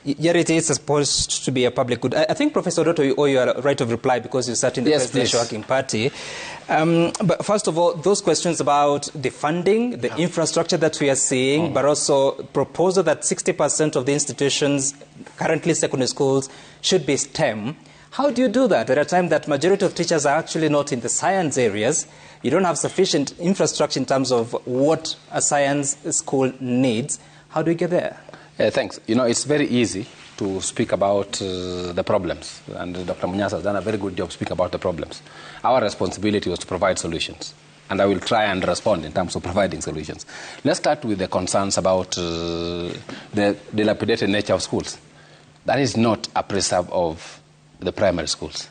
Yet it is supposed to be a public good. I think, Professor Odote, you owe your right of reply because you sat in the Presidential Working Party. But first of all, those questions about the funding, the infrastructure that we are seeing, but also proposal that 60% of the institutions, currently secondary schools, should be STEM. How do you do that at a time that majority of teachers are actually not in the science areas? You don't have sufficient infrastructure in terms of what a science school needs. How do you get there? Thanks. You know, it's very easy to speak about the problems, and Dr. Munyasa has done a very good job speaking about the problems. Our responsibility was to provide solutions, and I will try and respond in terms of providing solutions. Let's start with the concerns about the dilapidated nature of schools. That is not a preserve of the primary schools.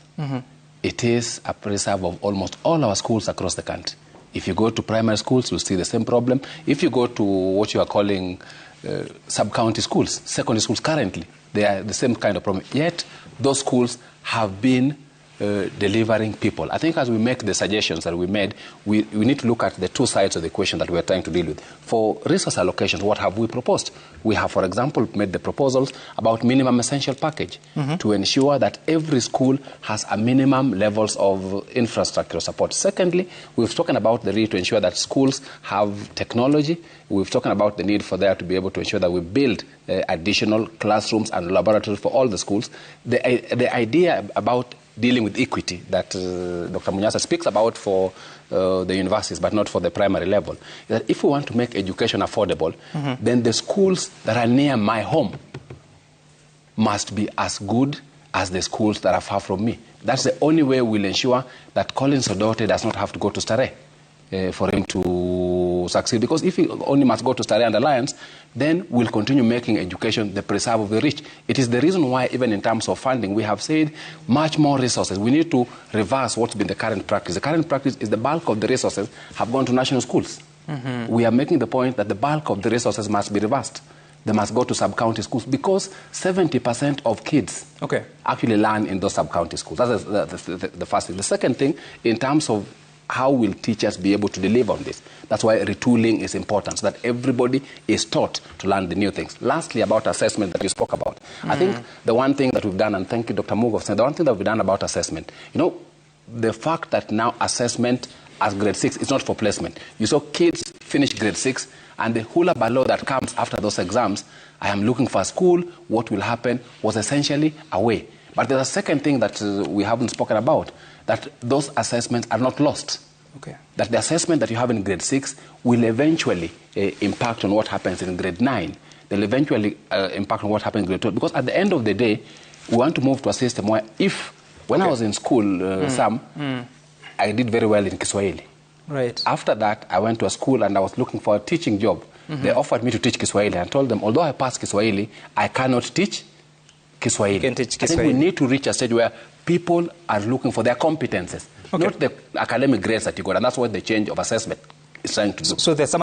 It is a preserve of almost all our schools across the country. If you go to primary schools, you'll see the same problem. If you go to what you are calling sub-county schools, secondary schools currently, they are the same kind of problem. Yet, those schools have been delivering people. I think as we make the suggestions that we made, we need to look at the two sides of the equation that we are trying to deal with. For resource allocations, what have we proposed? We have, for example, made the proposals about minimum essential package to ensure that every school has a minimum levels of infrastructure support. Secondly, we've spoken about the need to ensure that schools have technology. We've spoken about the need for there to be able to ensure that we build additional classrooms and laboratories for all the schools. The idea about dealing with equity that Dr. Munyasa speaks about for the universities, but not for the primary level, that if we want to make education affordable, then the schools that are near my home must be as good as the schools that are far from me. That's the only way we'll ensure that Collins Odote does not have to go to Starehe for him to succeed. Because if he only must go to Starehe and Alliance, then we'll continue making education the preserve of the rich. It is the reason why, even in terms of funding, we have said much more resources. We need to reverse what's been the current practice. The current practice is the bulk of the resources have gone to national schools. We are making the point that the bulk of the resources must be reversed. They must go to sub-county schools because 70% of kids actually learn in those sub-county schools. That's the first thing. The second thing, in terms of how will teachers be able to deliver on this? That's why retooling is important, so that everybody is taught to learn the new things. Lastly, about assessment that you spoke about. I think the one thing that we've done, and thank you, Dr. Mugo, the one thing that we've done about assessment, you know, the fact that now assessment as grade 6 is not for placement. You saw kids finish grade 6, and the hula baloo that comes after those exams, I am looking for a school, what will happen, was essentially away. But there's a second thing that we haven't spoken about, that those assessments are not lost. That the assessment that you have in grade 6 will eventually impact on what happens in grade 9. They'll eventually impact on what happens in grade 12. Because at the end of the day, we want to move to a system where when I was in school, I did very well in Kiswahili. After that, I went to a school and I was looking for a teaching job. They offered me to teach Kiswahili. I told them, although I passed Kiswahili, I cannot teach Kiswahili. You can teach Kiswahili. I think we need to reach a stage where people are looking for their competences, not the academic grades that you got. And that's what the change of assessment is trying to do. So there's some